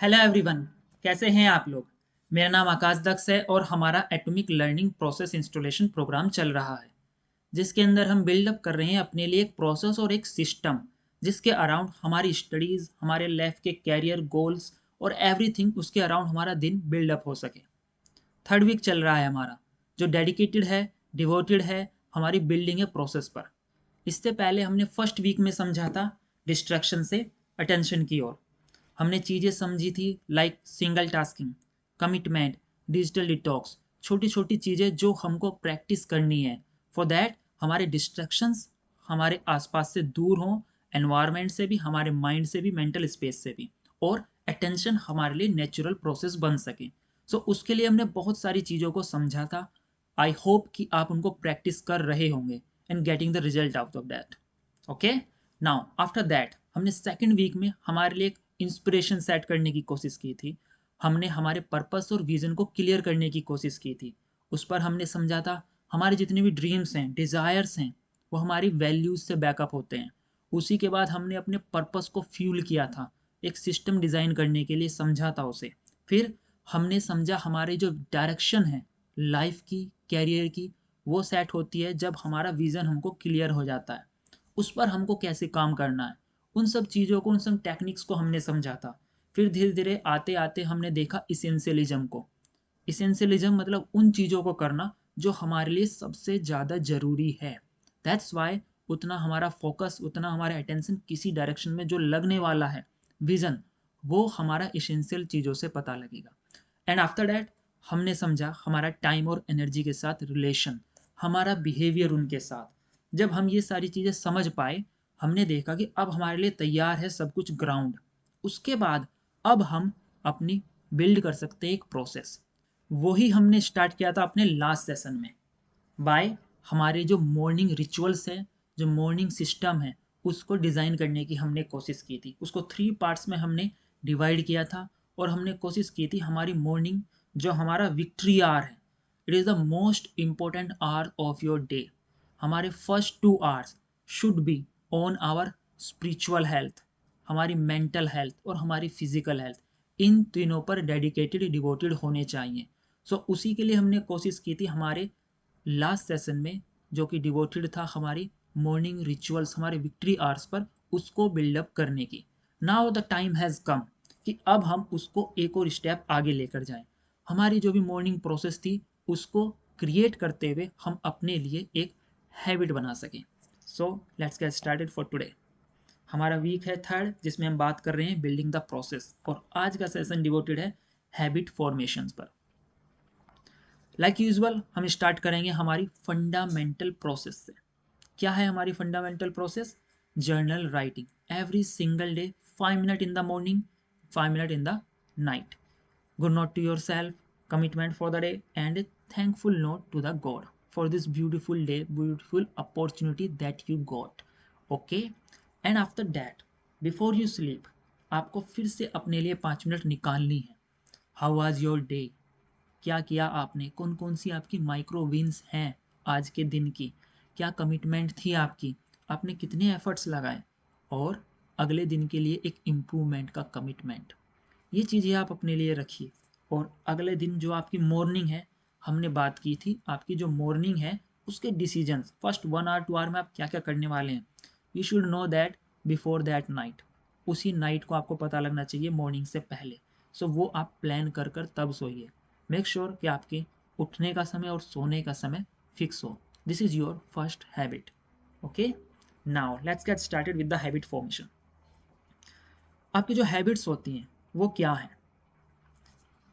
Hello everyone. कैसे हैं आप लोग। मेरा नाम आकाश दक्ष है और हमारा atomic learning process installation program चल रहा है, जिसके अंदर हम बिल्डअप कर रहे हैं अपने लिए एक प्रोसेस और एक सिस्टम, जिसके अराउंड हमारी स्टडीज़, हमारे लाइफ के कैरियर गोल्स और एवरीथिंग उसके अराउंड हमारा दिन बिल्डअप हो सके। थर्ड वीक चल रहा है हमारा, जो डेडिकेटेड है, डिवोटेड है हमारी बिल्डिंग है प्रोसेस पर। इससे पहले हमने फर्स्ट वीक में समझा था डिस्ट्रैक्शन से अटेंशन की ओर। हमने चीज़ें समझी थी like single tasking, commitment, digital detox, छोटी छोटी चीज़ें जो हमको प्रैक्टिस करनी है। फॉर दैट हमारे डिस्ट्रैक्शंस हमारे आसपास से दूर हों, एनवायरनमेंट से भी, हमारे माइंड से भी, मेंटल स्पेस से भी, और अटेंशन हमारे लिए नेचुरल प्रोसेस बन सके। सो उसके लिए हमने बहुत सारी चीज़ों को समझा था। आई होप कि आप उनको प्रैक्टिस कर रहे होंगे and getting the result out of that. Okay, now after that हमने सेकेंड वीक में हमारे लिए एक इंस्पिरेशन सेट करने की कोशिश की थी। हमने हमारे पर्पस और विजन को क्लियर करने की कोशिश की थी। उस पर हमने समझा था हमारे जितने भी ड्रीम्स हैं, डिज़ायर्स हैं, वो हमारी वैल्यूज़ से बैकअप होते हैं। उसी के बाद हमने अपने पर्पस को फ्यूल किया था, एक सिस्टम डिज़ाइन करने के लिए समझा था उसे। फिर हमने समझा हमारी जो डायरेक्शन है लाइफ की, कैरियर की, वो सेट होती है जब हमारा विज़न हमको क्लियर हो जाता है। उस पर हमको कैसे काम करना है, उन सब चीज़ों को, उन सब टेक्निक्स को हमने समझा था। फिर धीरे धीरे आते आते हमने देखा इसेंशियलिज्म को। इसेंशियलिज्म मतलब उन चीज़ों को करना जो हमारे लिए सबसे ज़्यादा ज़रूरी है। दैट्स वाई उतना हमारा फोकस, उतना हमारा अटेंशन किसी डायरेक्शन में जो लगने वाला है, विज़न, वो हमारा इसेंशियल चीज़ों से पता लगेगा। एंड आफ्टर दैट हमने समझा हमारा टाइम और एनर्जी के साथ रिलेशन, हमारा बिहेवियर उनके साथ। जब हम ये सारी चीज़ें समझ पाए, हमने देखा कि अब हमारे लिए तैयार है सब कुछ ग्राउंड। उसके बाद अब हम अपनी बिल्ड कर सकते हैं एक प्रोसेस। वही हमने स्टार्ट किया था अपने लास्ट सेशन में, बाय हमारे जो मॉर्निंग रिचुअल्स हैं, जो मॉर्निंग सिस्टम है, उसको डिज़ाइन करने की हमने कोशिश की थी। उसको 3 पार्ट्स में हमने डिवाइड किया था और हमने कोशिश की थी हमारी मॉर्निंग, जो हमारा विक्ट्री आवर है, it is the most important hour of your day. हमारे first 2 hours should be on our spiritual health, हमारी मेंटल हेल्थ और हमारी फिजिकल हेल्थ। इन तीनों पर डेडिकेटेड, डिवोटेड होने चाहिए। सो उसी के लिए हमने कोशिश की थी हमारे लास्ट सेशन में, जो कि डिवोटेड था हमारी मॉर्निंग रिचुअल्स, हमारे विक्ट्री आवर्स पर, उसको बिल्डअप करने की। Now the time has come कि अब हम उसको एक और स्टेप आगे लेकर जाएं। हमारी जो भी मॉर्निंग प्रोसेस थी उसको क्रिएट करते हुए हम अपने लिए एक हैबिट बना सकें। So let's get started for today. हमारा वीक है थर्ड, जिसमें हम बात कर रहे हैं बिल्डिंग द प्रोसेस, और आज का सेशन डिवोटेड है हैबिट फॉर्मेशंस पर। लाइक यूजुअल हम स्टार्ट करेंगे हमारी फंडामेंटल प्रोसेस से। क्या है हमारी fundamental process? Journal writing every single day, 5 minute in the morning, 5 minute in the night. Good note to your self, commitment for the day, and thankful note to the God for this beautiful day, beautiful opportunity that you got. Okay, and after that before you sleep आपको फिर से अपने लिए 5 minute निकालनी है। How was your day? क्या किया आपने, कौन कौन सी आपकी माइक्रो विन्स हैं आज के दिन की, क्या कमिटमेंट थी आपकी, आपने कितने एफर्ट्स लगाए, और अगले दिन के लिए एक इम्प्रूवमेंट का कमिटमेंट। ये चीज़ें आप अपने लिए रखिए। और अगले दिन जो आपकी मॉर्निंग है, हमने बात की थी आपकी जो मॉर्निंग है उसके डिसीजंस, फर्स्ट 1 आवर 2 आवर में आप क्या क्या करने वाले हैं। You should know that before that night, उसी नाइट को आपको पता लगना चाहिए मॉर्निंग से पहले। सो वो आप प्लान कर कर तब सोइए। मेक श्योर कि आपके उठने का समय और सोने का समय फिक्स हो। This is your first habit. Okay, now let's get started with the habit formation. आपकी जो हैबिट्स होती हैं वो क्या है?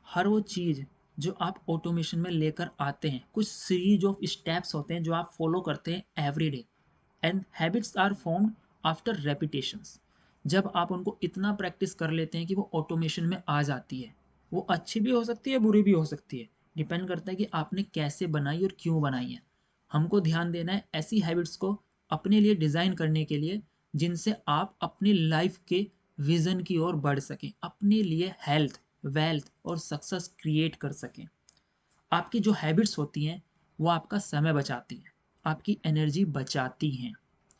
हर वो चीज़ जो आप ऑटोमेशन में लेकर आते हैं, कुछ सीरीज ऑफ स्टेप्स होते हैं जो आप फॉलो करते हैं every day, and habits are formed after repetitions. जब आप उनको इतना प्रैक्टिस कर लेते हैं कि वो ऑटोमेशन में आ जाती है। वो अच्छी भी हो सकती है, बुरी भी हो सकती है, डिपेंड करता है कि आपने कैसे बनाई और क्यों बनाई है। हमको ध्यान देना है ऐसी हैबिट्स को अपने लिए डिज़ाइन करने के लिए जिनसे आप अपनी लाइफ के विज़न की ओर बढ़ सकें, अपने लिए हेल्थ, वेल्थ और सक्सेस क्रिएट कर सकें। आपकी जो हैबिट्स होती हैं वो आपका समय बचाती हैं, आपकी एनर्जी बचाती हैं।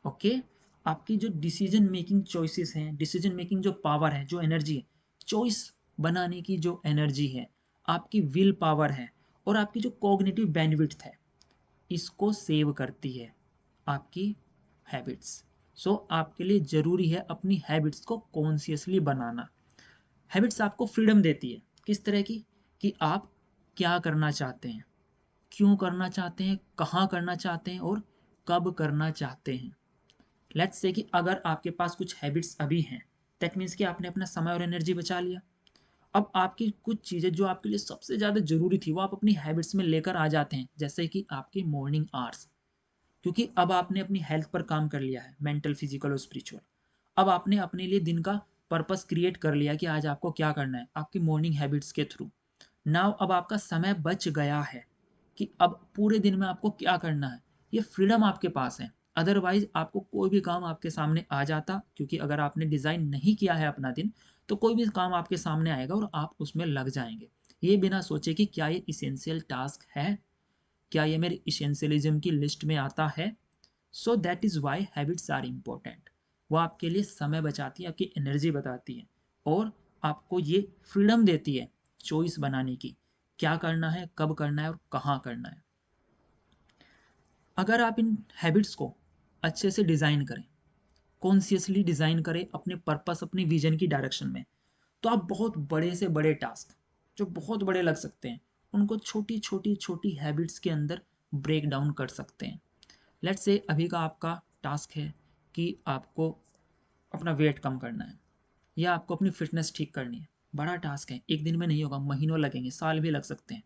ओके, आपकी जो डिसीजन मेकिंग चॉइसेस हैं, डिसीजन मेकिंग जो पावर है, जो एनर्जी है, चॉइस बनाने की जो एनर्जी है, आपकी विल पावर है और आपकी जो कॉग्निटिव बैंडविड्थ है, इसको सेव करती है आपकी हैबिट्स। सो आपके लिए ज़रूरी है अपनी हैबिट्स को कॉन्शियसली बनाना। हैबिट्स आपको फ्रीडम देती है, किस तरह की, कि आप क्या करना चाहते हैं, क्यों करना चाहते हैं, कहाँ करना चाहते हैं और कब करना चाहते हैं। लेट्स से कि अगर आपके पास कुछ हैबिट्स अभी हैं, दैट मीन्स कि आपने अपना समय और एनर्जी बचा लिया। अब आपकी कुछ चीज़ें जो आपके लिए सबसे ज़्यादा ज़रूरी थी वो आप अपनी हैबिट्स में लेकर आ जाते हैं, जैसे कि आपकी मॉर्निंग आवर्स, क्योंकि अब आपने अपनी हेल्थ पर काम कर लिया है, मेंटल, फिजिकल और स्पिरिचुअल। अब आपने अपने लिए दिन का पर्पस क्रिएट कर लिया कि आज आपको क्या करना है आपकी मॉर्निंग हैबिट्स के थ्रू। नाउ अब आपका समय बच गया है कि अब पूरे दिन में आपको क्या करना है, ये फ्रीडम आपके पास है। अदरवाइज आपको कोई भी काम आपके सामने आ जाता, क्योंकि अगर आपने डिज़ाइन नहीं किया है अपना दिन, तो कोई भी काम आपके सामने आएगा और आप उसमें लग जाएंगे, ये बिना सोचे कि क्या ये इसेंशियल टास्क है, क्या ये मेरे इसेंशियलिज्म की लिस्ट में आता है। So that is why habits are important. वो आपके लिए समय बचाती है, आपकी एनर्जी बताती है और आपको ये फ्रीडम देती है चॉइस बनाने की, क्या करना है, कब करना है और कहाँ करना है। अगर आप इन हैबिट्स को अच्छे से डिज़ाइन करें, कॉन्शियसली डिज़ाइन करें अपने पर्पस, अपनी विजन की डायरेक्शन में, तो आप बहुत बड़े से बड़े टास्क जो बहुत बड़े लग सकते हैं, उनको छोटी छोटी छोटी हैबिट्स के अंदर ब्रेक डाउन कर सकते हैं। लेट्स से अभी का आपका टास्क है कि आपको अपना वेट कम करना है या आपको अपनी फिटनेस ठीक करनी है। बड़ा टास्क है, एक दिन में नहीं होगा, महीनों लगेंगे, साल भी लग सकते हैं।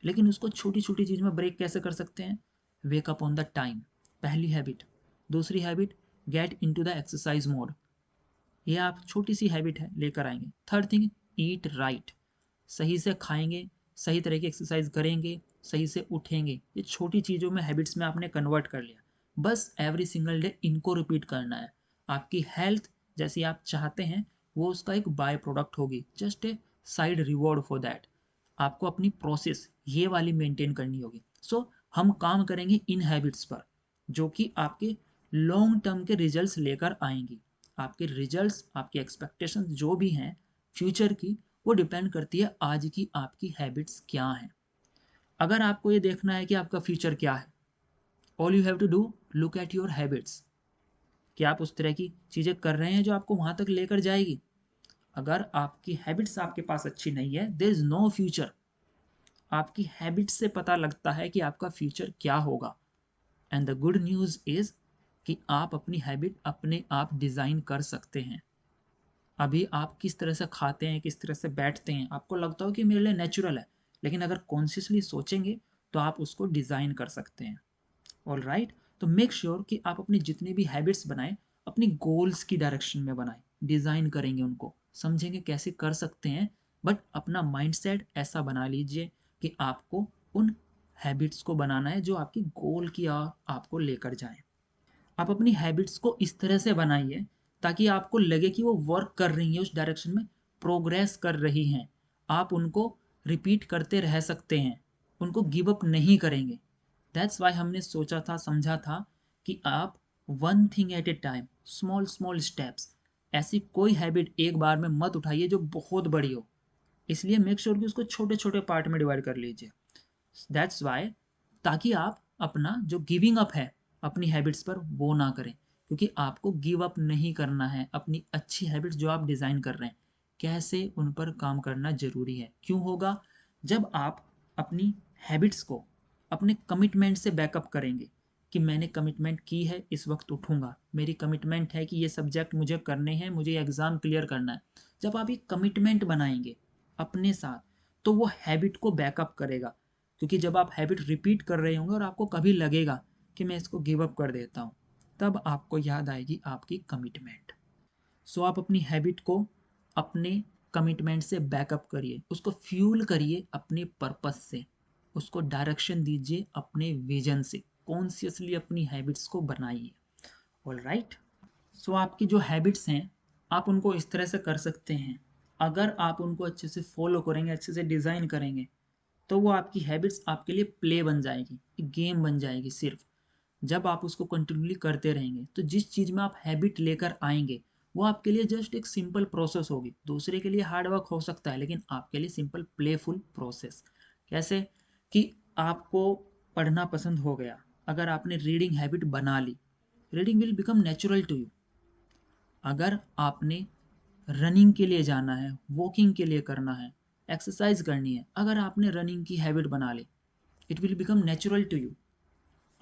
लेकिन उसको छोटी छोटी चीज़ में ब्रेक कैसे कर सकते हैं? Wake up on the time, पहली हैबिट। दूसरी habit, get into the exercise mode, ये आप छोटी सी हैबिट है लेकर आएंगे। थर्ड थिंग, ईट राइट, सही से खाएंगे, सही तरह की एक्सरसाइज करेंगे, सही से उठेंगे। ये छोटी चीज़ों में हैबिट्स में आपने कन्वर्ट कर लिया, बस एवरी सिंगल डे इनको रिपीट करना है। आपकी हेल्थ जैसी आप चाहते हैं वो उसका एक बाय प्रोडक्ट होगी, just a side reward for that. आपको अपनी प्रोसेस ये वाली मेंटेन करनी होगी। सो हम काम करेंगे इन हैबिट्स पर जो कि आपके लॉन्ग टर्म के रिजल्ट्स लेकर आएंगी। आपके रिजल्ट्स, आपकी एक्सपेक्टेशंस जो भी हैं फ्यूचर की, वो डिपेंड करती है आज की आपकी हैबिट्स क्या हैं। अगर आपको ये देखना है कि आपका फ्यूचर क्या है, all you have to do, look at your habits, कि आप उस तरह की चीज़ें कर रहे हैं जो आपको वहाँ तक लेकर जाएगी। अगर आपकी हैबिट्स आपके पास अच्छी नहीं है, देयर इज नो फ्यूचर। आपकी हैबिट्स से पता लगता है कि आपका फ्यूचर क्या होगा। And the good news is कि आप अपनी हैबिट अपने आप डिज़ाइन कर सकते हैं। अभी आप किस तरह से खाते हैं, किस तरह से बैठते हैं, आपको लगता हो कि मेरे लिए नेचुरल है, लेकिन अगर कॉन्शियसली सोचेंगे तो आप उसको डिज़ाइन कर सकते हैं। ऑल राइट, तो मेक श्योर कि आप अपनी जितनी भी हैबिट्स बनाएं अपनी गोल्स की डायरेक्शन में बनाएं। डिज़ाइन करेंगे उनको, समझेंगे कैसे कर सकते हैं, बट अपना माइंडसेट ऐसा बना लीजिए कि आपको उन हैबिट्स को बनाना है जो आपकी गोल की आपको लेकर जाएं। आप अपनी हैबिट्स को इस तरह से बनाइए ताकि आपको लगे कि वो वर्क कर रही हैं, उस डायरेक्शन में प्रोग्रेस कर रही हैं। आप उनको रिपीट करते रह सकते हैं, उनको गिव अप नहीं करेंगे। दैट्स वाई हमने सोचा था, समझा था कि आप one thing at a time, small small steps, ऐसी कोई हैबिट एक बार में मत उठाइए जो बहुत बड़ी हो। इसलिए मेक श्योर कि उसको छोटे छोटे पार्ट में डिवाइड कर लीजिए। दैट्स वाई, ताकि आप अपना जो गिविंग अप है अपनी हैबिट्स पर वो ना करें, क्योंकि आपको गिव अप नहीं करना है। अपनी अच्छी हैबिट्स जो आप डिज़ाइन कर रहे हैं, कैसे उन पर काम करना ज़रूरी है। क्यों होगा? जब आप अपनी हैबिट्स को अपने कमिटमेंट से बैकअप करेंगे कि मैंने कमिटमेंट की है, इस वक्त उठूंगा, मेरी कमिटमेंट है कि ये सब्जेक्ट मुझे करने हैं, मुझे एग्ज़ाम क्लियर करना है। जब आप ये कमिटमेंट बनाएंगे अपने साथ, तो वो हैबिट को बैकअप करेगा। क्योंकि जब आप हैबिट रिपीट कर रहे होंगे और आपको कभी लगेगा कि मैं इसको गिव अप कर देता हूँ, तब आपको याद आएगी आपकी कमिटमेंट। सो आप अपनी हैबिट को अपने कमिटमेंट से बैकअप करिए, उसको फ्यूल करिए अपने पर्पस से, उसको डायरेक्शन दीजिए अपने विजन से, कॉन्शियसली अपनी हैबिट्स को बनाइए। ऑल राइट, सो आपकी जो हैबिट्स हैं आप उनको इस तरह से कर सकते हैं। अगर आप उनको अच्छे से फॉलो करेंगे, अच्छे से डिज़ाइन करेंगे, तो वो आपकी हैबिट्स आपके लिए प्ले बन जाएगी, एक गेम बन जाएगी सिर्फ। जब आप उसको कंटिन्यूली करते रहेंगे तो जिस चीज़ में आप हैबिट लेकर आएंगे वो आपके लिए जस्ट एक सिंपल प्रोसेस होगी, दूसरे के लिए हार्ड वर्क हो सकता है, लेकिन आपके लिए सिंपल प्लेफुल प्रोसेस। कैसे कि आपको पढ़ना पसंद हो गया, अगर आपने रीडिंग हैबिट बना ली, reading will become natural to you. अगर आपने रनिंग के लिए जाना है, वॉकिंग के लिए करना है, एक्सरसाइज करनी है, अगर आपने रनिंग की हैबिट बना ली, it will become natural to you.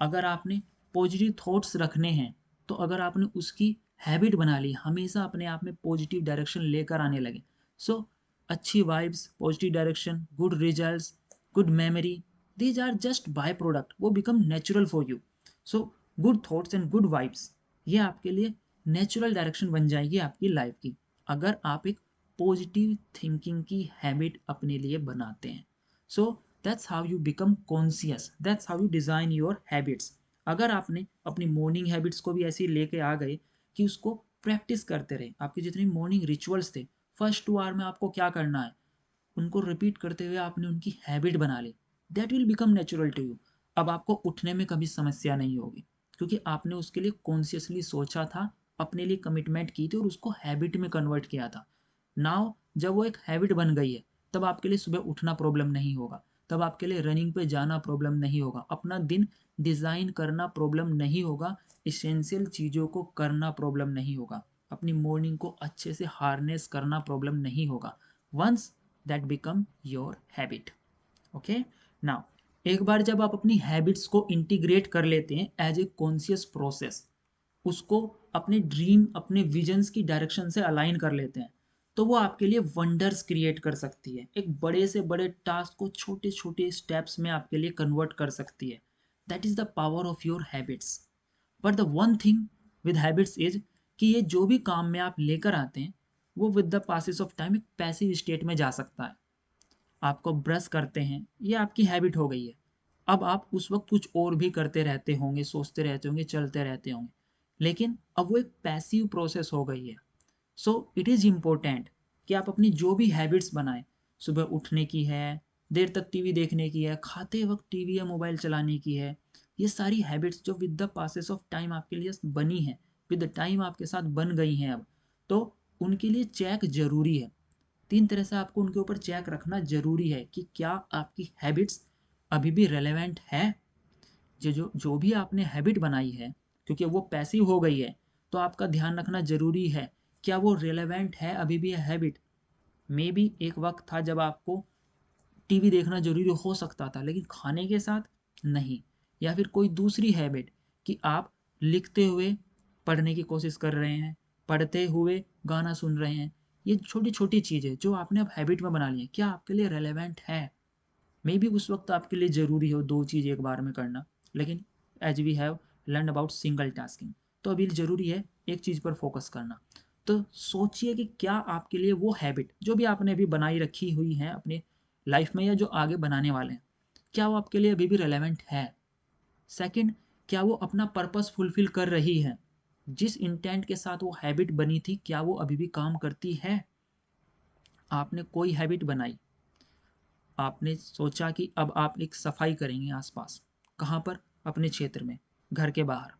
अगर आपने पॉजिटिव थॉट्स रखने हैं, तो अगर आपने उसकी हैबिट बना ली, हमेशा अपने आप में पॉजिटिव डायरेक्शन लेकर आने लगे, सो अच्छी vibes, positive direction, good results, good memory, these are just byproduct, वो become natural for you. So good thoughts and good vibes, ये आपके लिए नेचुरल डायरेक्शन बन जाएगी आपकी लाइफ की, अगर आप एक पॉजिटिव थिंकिंग की हैबिट अपने लिए बनाते हैं। So that's how you become conscious, that's how you design your habits. अगर आपने अपनी मॉर्निंग हैबिट्स को भी ऐसे ही लेके आ गए कि उसको प्रैक्टिस करते रहे, आपके जितने मॉर्निंग रिचुअल्स थे, फर्स्ट 2 आवर में आपको क्या करना है, उनको रिपीट करते हुए आपने उनकी हैबिट बना ली, that will become natural to you. अब आपको उठने में कभी समस्या नहीं होगी, क्योंकि आपने उसके लिए कॉन्शियसली सोचा था, अपने लिए कमिटमेंट की थी और उसको हैबिट में कन्वर्ट किया था। नाउ जब वो एक हैबिट बन गई है, तब आपके लिए सुबह उठना प्रॉब्लम नहीं होगा, तब आपके लिए रनिंग पे जाना प्रॉब्लम नहीं होगा, अपना दिन डिज़ाइन करना प्रॉब्लम नहीं होगा, इसेंशियल चीज़ों को करना प्रॉब्लम नहीं होगा, अपनी मॉर्निंग को अच्छे से हार्नेस करना प्रॉब्लम नहीं होगा, once that become your habit. Okay, now एक बार जब आप अपनी हैबिट्स को इंटीग्रेट कर लेते हैं एज ए कॉन्शियस प्रोसेस, उसको अपने ड्रीम, अपने विजन्स की डायरेक्शन से अलाइन कर लेते हैं, तो वो आपके लिए वंडर्स क्रिएट कर सकती है, एक बड़े से बड़े टास्क को छोटे छोटे स्टेप्स में आपके लिए कन्वर्ट कर सकती है। That is the power of your habits. But the one thing with habits is कि ये जो भी काम में आप लेकर आते हैं, वो with the passes of time एक पैसिव स्टेट में जा सकता है। आपको ब्रश करते हैं, ये आपकी हैबिट हो गई है, अब आप उस वक्त कुछ और भी करते रहते होंगे, सोचते रहते होंगे, चलते रहते होंगे, लेकिन अब वो एक पैसिव प्रोसेस हो गई है। सो इट इज़ इम्पोर्टेंट कि आप अपनी जो भी हैबिट्स बनाएं, सुबह उठने की है, देर तक टीवी देखने की है, खाते वक्त टीवी या मोबाइल चलाने की है, ये सारी हैबिट्स जो with the passes of time आपके लिए बनी है, विद द टाइम आपके साथ बन गई हैं अब, तो उनके लिए चेक जरूरी है। 3 तरह से आपको उनके ऊपर चेक रखना जरूरी है कि क्या आपकी हैबिट्स अभी भी रेलेवेंट है। जो जो जो भी आपने हैबिट बनाई है, क्योंकि वो पैसिव हो गई है, तो आपका ध्यान रखना जरूरी है, क्या वो रेलेवेंट है अभी भी हैबिट। मे बी एक वक्त था जब आपको टीवी देखना जरूरी हो सकता था, लेकिन खाने के साथ नहीं। या फिर कोई दूसरी हैबिट कि आप लिखते हुए पढ़ने की कोशिश कर रहे हैं, पढ़ते हुए गाना सुन रहे हैं, ये छोटी छोटी चीज़ें जो आपने अब हैबिट में बना ली है, क्या आपके लिए रेलेवेंट है। मे बी उस वक्त आपके लिए ज़रूरी हो 2 चीज़ एक बार में करना, लेकिन as we have learn about single tasking, तो अभी ज़रूरी है एक चीज़ पर फोकस करना। तो सोचिए कि क्या आपके लिए वो हैबिट जो भी आपने अभी बनाई रखी हुई है अपने लाइफ में या जो आगे बनाने वाले हैं, क्या वो आपके लिए अभी भी रेलेवेंट है। सेकंड, क्या वो अपना पर्पस फुलफिल कर रही है, जिस इंटेंट के साथ वो हैबिट बनी थी, क्या वो अभी भी काम करती है। आपने कोई हैबिट बनाई, आपने सोचा कि अब आप एक सफाई करेंगे आसपास, कहाँ पर, अपने क्षेत्र में, घर के बाहर।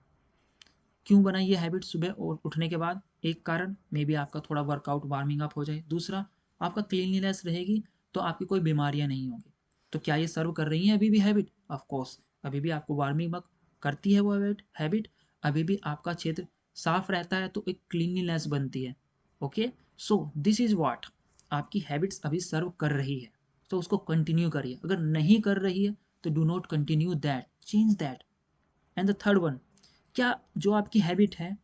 क्यों बनाई ये हैबिट सुबह और उठने के बाद, एक कारण मे बी आपका थोड़ा वर्कआउट वार्मिंग अप हो जाए, दूसरा आपका क्लीनलीनेस रहेगी तो आपकी कोई बीमारियां नहीं होंगी। तो क्या ये सर्व कर रही हैं अभी भी हैबिट, ऑफ कोर्स अभी भी आपको वार्मिंग अप करती है वो हैबिट, अभी भी आपका क्षेत्र साफ रहता है तो एक क्लीनलीनेस बनती है। Okay, so this is what आपकी हैबिट्स अभी सर्व कर रही है, तो उसको कंटिन्यू करिए। अगर नहीं कर रही है तो do not continue that, change that. And the third one, क्या जो आपकी हैबिट है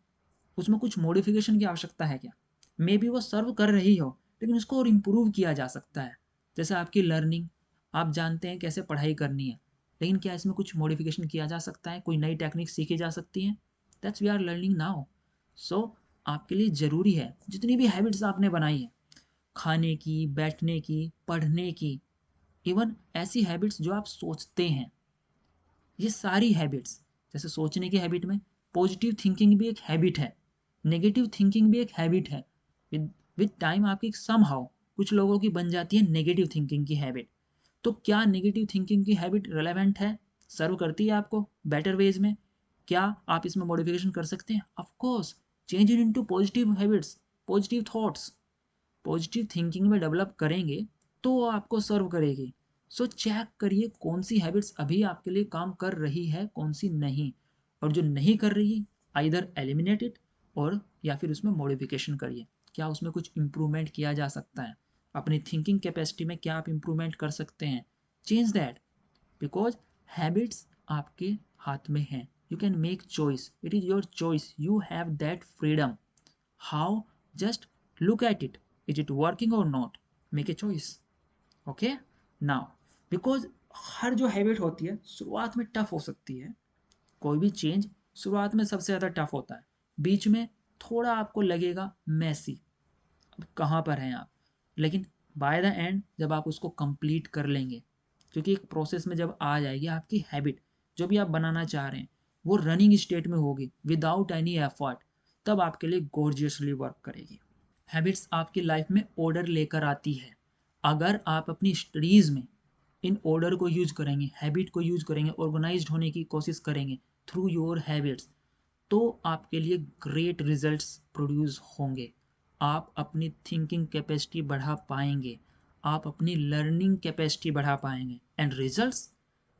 उसमें कुछ मॉडिफिकेशन की आवश्यकता है क्या। मे बी वो सर्व कर रही हो, लेकिन उसको और इम्प्रूव किया जा सकता है। जैसे आपकी लर्निंग, आप जानते हैं कैसे पढ़ाई करनी है, लेकिन क्या इसमें कुछ मॉडिफिकेशन किया जा सकता है, कोई नई टेक्निक सीखी जा सकती है। That's we are learning now. So आपके लिए ज़रूरी है जितनी भी हैबिट्स आपने बनाई है, खाने की, बैठने की, पढ़ने की, इवन ऐसी हैबिट्स जो आप सोचते हैं, ये सारी हैबिट्स, जैसे सोचने की हैबिट में पॉजिटिव थिंकिंग भी एक हैबिट है, नेगेटिव थिंकिंग भी एक हैबिट है। विद विद टाइम आपकी समहाउ कुछ लोगों की बन जाती है नेगेटिव थिंकिंग की हैबिट। तो क्या नेगेटिव थिंकिंग की हैबिट रेलेवेंट है, सर्व करती है आपको बेटर वेज में, क्या आप इसमें मॉडिफिकेशन कर सकते हैं। Of course, change it into positive habits, positive thoughts, positive thinking में डेवलप करेंगे तो वो आपको सर्व करेगी। सो चेक करिए कौन सी हैबिट्स अभी आपके लिए काम कर रही है, कौन सी नहीं, और जो नहीं कर रही आइदर एलिमिनेट इट और या फिर उसमें मॉडिफिकेशन करिए। क्या उसमें कुछ इम्प्रूवमेंट किया जा सकता है, अपनी थिंकिंग कैपेसिटी में क्या आप इम्प्रूवमेंट कर सकते हैं, चेंज दैट, बिकॉज हैबिट्स आपके हाथ में हैं। You can make choice, it is your choice, you have that freedom. How? Just look at it, is it working or not, make a choice, okay? Now, because हर जो habit होती है शुरुआत में tough हो सकती है, कोई भी चेंज शुरुआत में सबसे ज़्यादा टफ होता है, बीच में थोड़ा आपको लगेगा मैसी, अब कहाँ पर हैं आप, लेकिन बाय द एंड जब आप उसको कंप्लीट कर लेंगे, क्योंकि एक प्रोसेस में जब आ जाएगी आपकी हैबिट, जो भी आप बनाना चाह रहे हैं वो रनिंग स्टेट में होगी विदाउट एनी एफर्ट, तब आपके लिए गॉर्जियसली वर्क करेगी। हैबिट्स आपकी लाइफ में ऑर्डर लेकर आती है। अगर आप अपनी स्टडीज़ में इन ऑर्डर को यूज करेंगे, हैबिट को यूज करेंगे, ऑर्गेनाइज्ड होने की कोशिश करेंगे थ्रू योर हैबिट्स, तो आपके लिए ग्रेट रिजल्ट्स प्रोड्यूस होंगे। आप अपनी थिंकिंग कैपेसिटी बढ़ा पाएंगे, आप अपनी लर्निंग कैपेसिटी बढ़ा पाएंगे, and results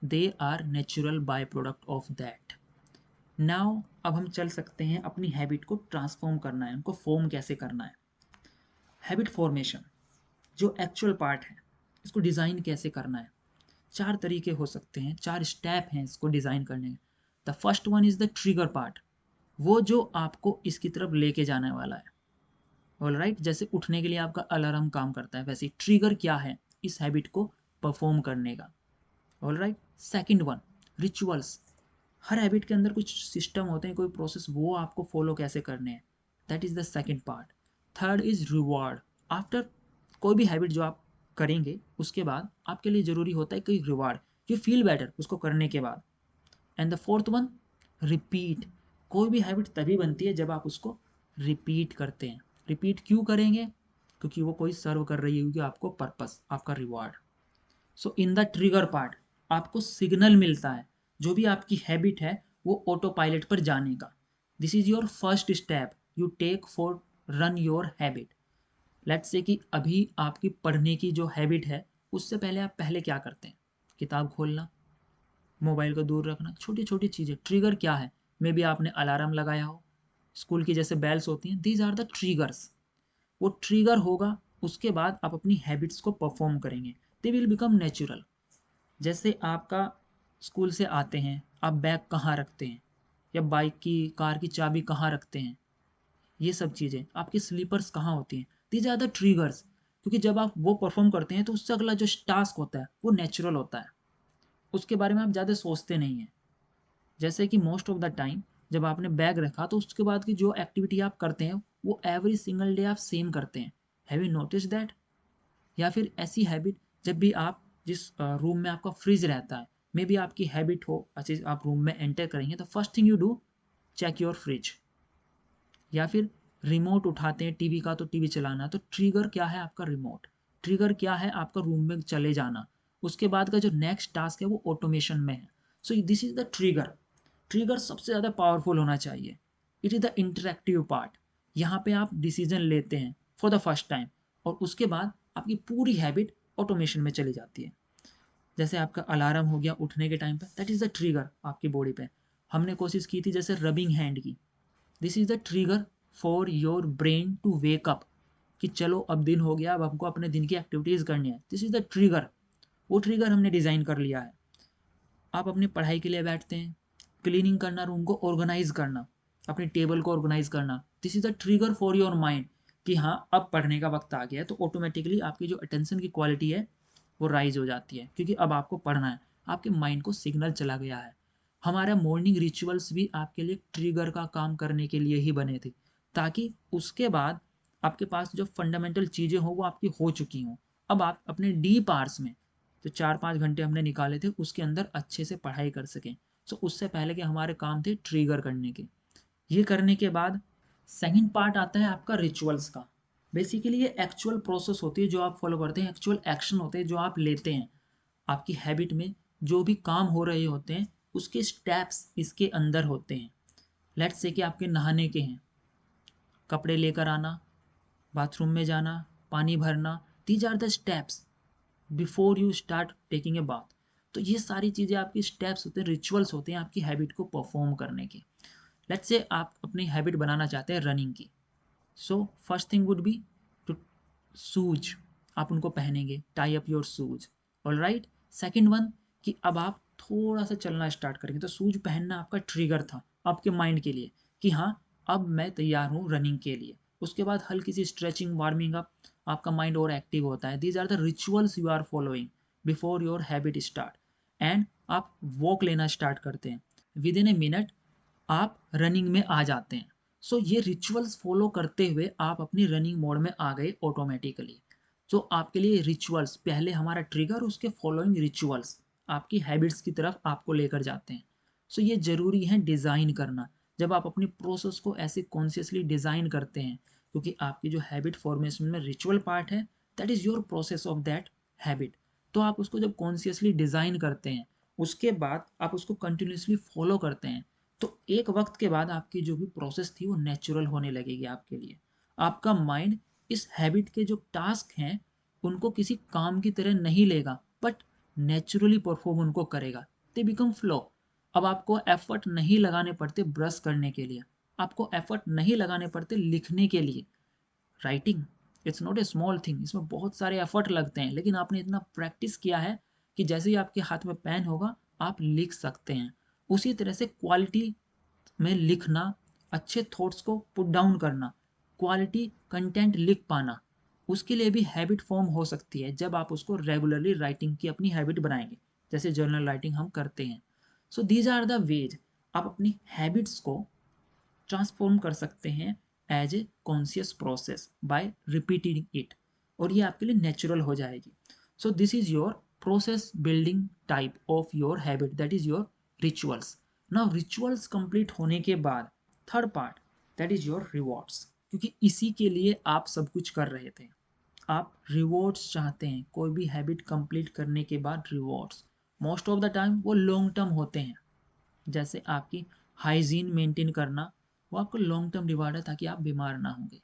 they are natural by product of that. Now अब हम चल सकते हैं अपनी हैबिट को ट्रांसफॉर्म करना है, उनको फॉर्म कैसे करना है। हैबिट फॉर्मेशन जो एक्चुअल पार्ट है, इसको डिज़ाइन कैसे करना है, 4 तरीके हो सकते हैं, 4 स्टेप हैं इसको डिज़ाइन करने के। The first one is the trigger part, वो जो आपको इसकी तरफ लेके जाने वाला है। ऑल राइट, जैसे उठने के लिए आपका अलार्म काम करता है, वैसे ट्रिगर क्या है इस हैबिट को परफॉर्म करने का। All right, second one rituals, हर हैबिट के अंदर कुछ सिस्टम होते हैं, कोई प्रोसेस, वो आपको फॉलो कैसे करने हैं, that is the second part. Third is reward, after कोई भी हैबिट जो आप करेंगे उसके बाद आपके लिए ज़रूरी होता है कोई रिवार्ड, यू फील बेटर उसको करने के बाद। And the fourth one repeat, कोई भी हैबिट तभी बनती है जब आप उसको रिपीट करते हैं। रिपीट क्यों करेंगे? क्योंकि वो कोई सर्व कर रही होगी आपको पर्पस, आपका reward. So in the trigger part आपको सिग्नल मिलता है, जो भी आपकी हैबिट है वो ऑटो पायलट पर जाने का। This is your first step you take for run your habit. Let's say कि अभी आपकी पढ़ने की जो हैबिट है, उससे पहले आप पहले क्या करते हैं, किताब खोलना, मोबाइल को दूर रखना, छोटी छोटी चीज़ें। ट्रिगर क्या है, मे बी आपने अलार्म लगाया हो, स्कूल की जैसे बेल्स होती हैं, दीज आर द ट्रिगर्स। वो ट्रिगर होगा, उसके बाद आप अपनी हैबिट्स को परफॉर्म करेंगे, दे विल बिकम नेचुरल। जैसे आपका स्कूल से आते हैं, आप बैग कहाँ रखते हैं, या बाइक की कार की चाबी कहाँ रखते हैं, ये सब चीज़ें, आपकी स्लीपर्स कहाँ होती हैं, दीज आर द ट्रिगर्स। क्योंकि जब आप वो परफॉर्म करते हैं तो उससे अगला जो टास्क होता है वो नेचुरल होता है, उसके बारे में आप ज़्यादा सोचते नहीं हैं। जैसे कि मोस्ट ऑफ द टाइम जब आपने बैग रखा तो उसके बाद की जो एक्टिविटी आप करते हैं वो एवरी सिंगल डे आप सेम करते हैं। Have you notice that? या फिर ऐसी हैबिट, जब भी आप जिस रूम में आपका फ्रिज रहता है, मे बी आपकी हैबिट हो, अच्छे आप रूम में एंटर करेंगे तो first thing you do check your fridge. या फिर रिमोट उठाते हैं टीवी का तो टीवी चलाना, तो ट्रिगर क्या है आपका रिमोट, ट्रिगर क्या है आपका रूम में चले जाना। उसके बाद का जो नेक्स्ट टास्क है वो ऑटोमेशन में है। सो this is the trigger. Trigger सबसे ज़्यादा पावरफुल होना चाहिए। It is the interactive part, यहाँ पे आप डिसीजन लेते हैं फॉर द फर्स्ट टाइम, और उसके बाद आपकी पूरी हैबिट ऑटोमेशन में चली जाती है। जैसे आपका अलार्म हो गया उठने के टाइम पे, दैट इज़ द ट्रिगर आपकी बॉडी पे। हमने कोशिश की थी जैसे रबिंग हैंड की, this is the trigger for your brain to wake up, कि चलो अब दिन हो गया, अब हमको अपने दिन की एक्टिविटीज़ करनी है, दिस इज द ट्रिगर। वो ट्रिगर हमने डिज़ाइन कर लिया है। आप अपनी पढ़ाई के लिए बैठते हैं, क्लीनिंग करना, रूम को ऑर्गेनाइज करना, अपनी टेबल को ऑर्गेनाइज करना, this is the trigger for your mind, कि हाँ अब पढ़ने का वक्त आ गया है, तो ऑटोमेटिकली आपकी जो अटेंशन की क्वालिटी है वो राइज हो जाती है, क्योंकि अब आपको पढ़ना है, आपके माइंड को सिग्नल चला गया है। हमारा मॉर्निंग रिचुअल्स भी आपके लिए ट्रिगर का काम करने के लिए ही बने थे, ताकि उसके बाद आपके पास जो फंडामेंटल चीज़ें हों वो आपकी हो चुकी हों। अब आप अपने डीप आवर्स में जो 4-5 घंटे हमने निकाले थे उसके अंदर अच्छे से पढ़ाई कर सकें। सो उससे पहले के हमारे काम थे ट्रिगर करने के। ये करने के बाद सेकंड पार्ट आता है आपका रिचुअल्स का। बेसिकली ये एक्चुअल प्रोसेस होती है जो आप फॉलो करते हैं, एक्चुअल एक्शन होते हैं जो आप लेते हैं आपकी हैबिट में, जो भी काम हो रहे होते हैं उसके स्टेप्स इसके अंदर होते हैं। लेट्स से कि आपके नहाने के हैं, कपड़े लेकर आना, बाथरूम में जाना, पानी भरना, these are the steps before you start taking a bath. तो ये सारी चीज़ें आपकी स्टेप्स होते हैं, रिचुअल्स होते हैं आपकी हैबिट को परफॉर्म करने के। लेट्स से आप अपनी हैबिट बनाना चाहते हैं रनिंग की। So first thing would be to shoes, आप उनको पहनेंगे, tie up your shoes. Alright, second one कि अब आप थोड़ा सा चलना स्टार्ट करेंगे, तो शूज पहनना आपका ट्रिगर था आपके माइंड के लिए कि हाँ अब मैं तैयार हूँ रनिंग के लिए। उसके बाद हल्की सी स्ट्रेचिंग, वार्मिंग अप, आपका माइंड और एक्टिव होता है। These are the rituals you are following before your habit start. And आप वॉक लेना स्टार्ट करते हैं, विद इन ए मिनट आप रनिंग में आ जाते हैं। सो ये रिचुअल्स फॉलो करते हुए आप अपनी रनिंग मोड में आ गए ऑटोमेटिकली। तो आपके लिए रिचुअल्स, पहले हमारा ट्रिगर, उसके फॉलोइंग रिचुअल्स आपकी हैबिट्स की तरफ आपको लेकर जाते हैं। सो ये ज़रूरी है डिज़ाइन करना। जब आप अपनी प्रोसेस को ऐसे कॉन्शियसली डिज़ाइन करते हैं, क्योंकि आपकी जो हैबिट फॉर्मेशन में रिचुअल पार्ट है, that is your process of that habit. तो आप उसको जब कॉन्शियसली डिज़ाइन करते हैं, उसके बाद आप उसको कंटिन्यूसली फॉलो करते हैं, तो एक वक्त के बाद आपकी जो भी प्रोसेस थी वो नेचुरल होने लगेगी आपके लिए। आपका माइंड इस हैबिट के जो टास्क हैं उनको किसी काम की तरह नहीं लेगा, बट नेचुरली परफॉर्म उनको करेगा। They become flow. अब आपको एफर्ट नहीं लगाने पड़ते ब्रश करने के लिए, आपको एफर्ट नहीं लगाने पड़ते लिखने के लिए। Writing it's not a small thing, इसमें बहुत सारे एफर्ट लगते हैं, लेकिन आपने इतना प्रैक्टिस किया है कि जैसे ही आपके हाथ में पेन होगा आप लिख सकते हैं। उसी तरह से क्वालिटी में लिखना, अच्छे थॉट्स को पुट डाउन करना, क्वालिटी कंटेंट लिख पाना, उसके लिए भी हैबिट फॉर्म हो सकती है जब आप उसको रेगुलरली राइटिंग की अपनी हैबिट बनाएंगे, जैसे जर्नल राइटिंग हम करते हैं। So these are the ways आप अपनी हैबिट्स को ट्रांसफॉर्म कर सकते हैं as a conscious process by repeating it, और ये आपके लिए नेचुरल हो जाएगी। So this is your process building type of your habit, that is your rituals. Now rituals complete होने के बाद third part, that is your rewards, क्योंकि इसी के लिए आप सब कुछ कर रहे थे। आप रिवॉर्ड्स चाहते हैं, कोई भी हैबिट कंप्लीट करने के बाद rewards most of the time वो लॉन्ग टर्म होते हैं। जैसे आपकी हाइजीन मेंटेन करना, वो आपको लॉन्ग टर्म रिवार्ड है ताकि आप बीमार ना होंगे।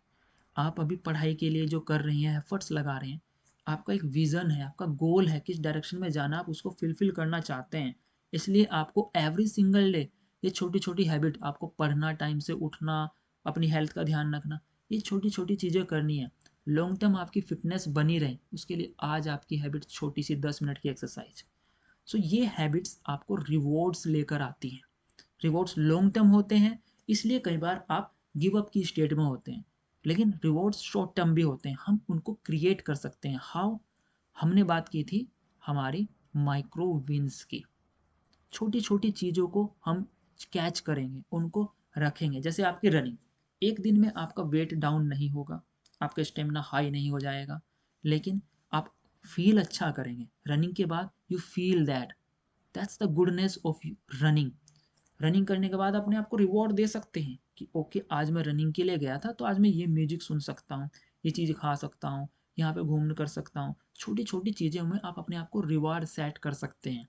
आप अभी पढ़ाई के लिए जो कर रही हैं, एफर्ट्स लगा रहे हैं, आपका एक विज़न है, आपका गोल है, किस डायरेक्शन में जाना आप उसको फुलफिल करना चाहते हैं। इसलिए आपको एवरी सिंगल डे ये छोटी छोटी हैबिट, आपको पढ़ना, टाइम से उठना, अपनी हेल्थ का ध्यान रखना, ये छोटी छोटी चीज़ें करनी है। लॉन्ग टर्म आपकी फिटनेस बनी रहे, उसके लिए आज आपकी हैबिट छोटी सी 10 मिनट की एक्सरसाइज। सो ये हैबिट्स आपको रिवॉर्ड्स लेकर आती हैं। रिवॉर्ड्स लॉन्ग टर्म होते हैं, इसलिए कई बार आप गिव अप की स्टेट में होते हैं, लेकिन रिवॉर्ड्स शॉर्ट टर्म भी होते हैं, हम उनको क्रिएट कर सकते हैं। हाउ? हमने बात की थी हमारी माइक्रो विंस की। छोटी छोटी चीज़ों को हम कैच करेंगे, उनको रखेंगे। जैसे आपकी रनिंग, एक दिन में आपका वेट डाउन नहीं होगा, आपका स्टेमिना हाई नहीं हो जाएगा, लेकिन आप फील अच्छा करेंगे रनिंग के बाद। You feel that, that's the goodness of running. Running करने के बाद अपने आप को रिवॉर्ड दे सकते हैं कि ओके आज मैं रनिंग के लिए गया था, तो आज मैं ये म्यूजिक सुन सकता हूँ, ये चीज़ खा सकता हूँ, यहाँ पे घूमने कर सकता हूँ। छोटी छोटी चीज़ें में आप अपने आप को रिवार्ड सेट कर सकते हैं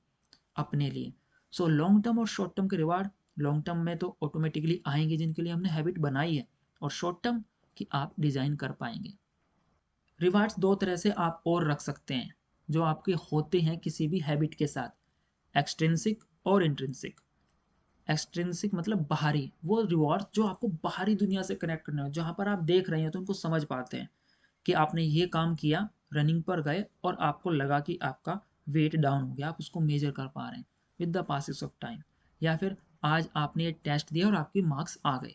अपने लिए। सो लॉन्ग टर्म और शॉर्ट टर्म के रिवार्ड, लॉन्ग टर्म में तो ऑटोमेटिकली आएंगे जिनके लिए हमने हैबिट बनाई है, और शॉर्ट टर्म कि आप डिज़ाइन कर पाएंगे। रिवार्ड्स दो तरह से आप और रख सकते हैं जो आपके होते हैं किसी भी हैबिट के साथ, एक्सट्रिंसिक और इंट्रिंसिक। एक्सट्रिंसिक मतलब बाहरी, वो रिवॉर्ड जो आपको बाहरी दुनिया से कनेक्ट करने हो, जहाँ पर आप देख रहे हैं तो उनको समझ पाते हैं कि आपने ये काम किया, रनिंग पर गए और आपको लगा कि आपका वेट डाउन हो गया, आप उसको मेजर कर पा रहे हैं with the passes of time. या फिर आज आपने ये टेस्ट दिया और आपके मार्क्स आ गए।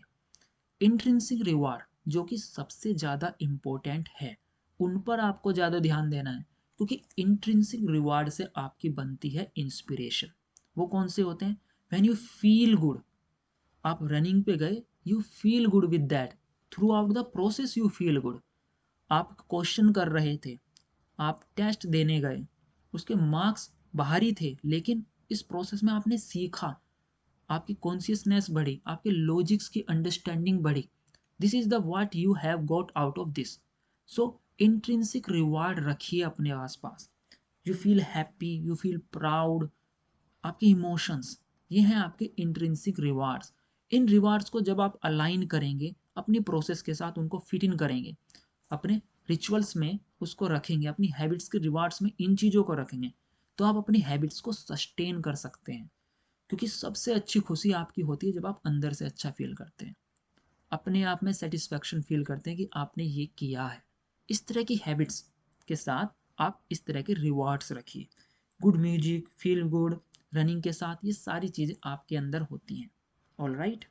इंट्रिंसिक रिवार्ड जो कि सबसे ज़्यादा इम्पोर्टेंट है, उन पर आपको ज़्यादा ध्यान देना है, क्योंकि इंट्रिंसिक रिवार्ड से आपकी बनती है इंस्पिरेशन। वो कौन से होते हैं? व्हेन यू फील गुड, आप रनिंग पे गए, you feel good with that, through out the process you feel good. आप क्वेश्चन कर रहे थे, आप टेस्ट देने गए, उसके मार्क्स बाहरी थे, लेकिन इस प्रोसेस में आपने सीखा, आपकी कॉन्शियसनेस बढ़ी, आपके लॉजिक्स की अंडरस्टैंडिंग बढ़ी। This is the what you have got out of this. So intrinsic reward रखिए अपने आसपास। You feel happy, you feel proud, आपके इमोशंस, ये हैं आपके इंट्रिंसिक रिवार्ड्स। इन रिवार्ड्स को जब आप अलाइन करेंगे अपनी प्रोसेस के साथ, उनको फिट इन करेंगे, अपने रिचुअल्स में उसको रखेंगे, अपनी हैबिट्स के रिवार्ड्स में इन चीज़ों को रखेंगे, तो आप अपनी हैबिट्स को सस्टेन कर सकते हैं। क्योंकि सबसे अच्छी खुशी आपकी होती है जब आप अंदर से अच्छा फील करते हैं, अपने आप में सेटिस्फैक्शन फील करते हैं कि आपने ये किया है। इस तरह की हैबिट्स के साथ आप इस तरह के रिवॉर्ड्स रखिए। Good music, feel good, running के साथ ये सारी चीज़ें आपके अंदर होती हैं। All right,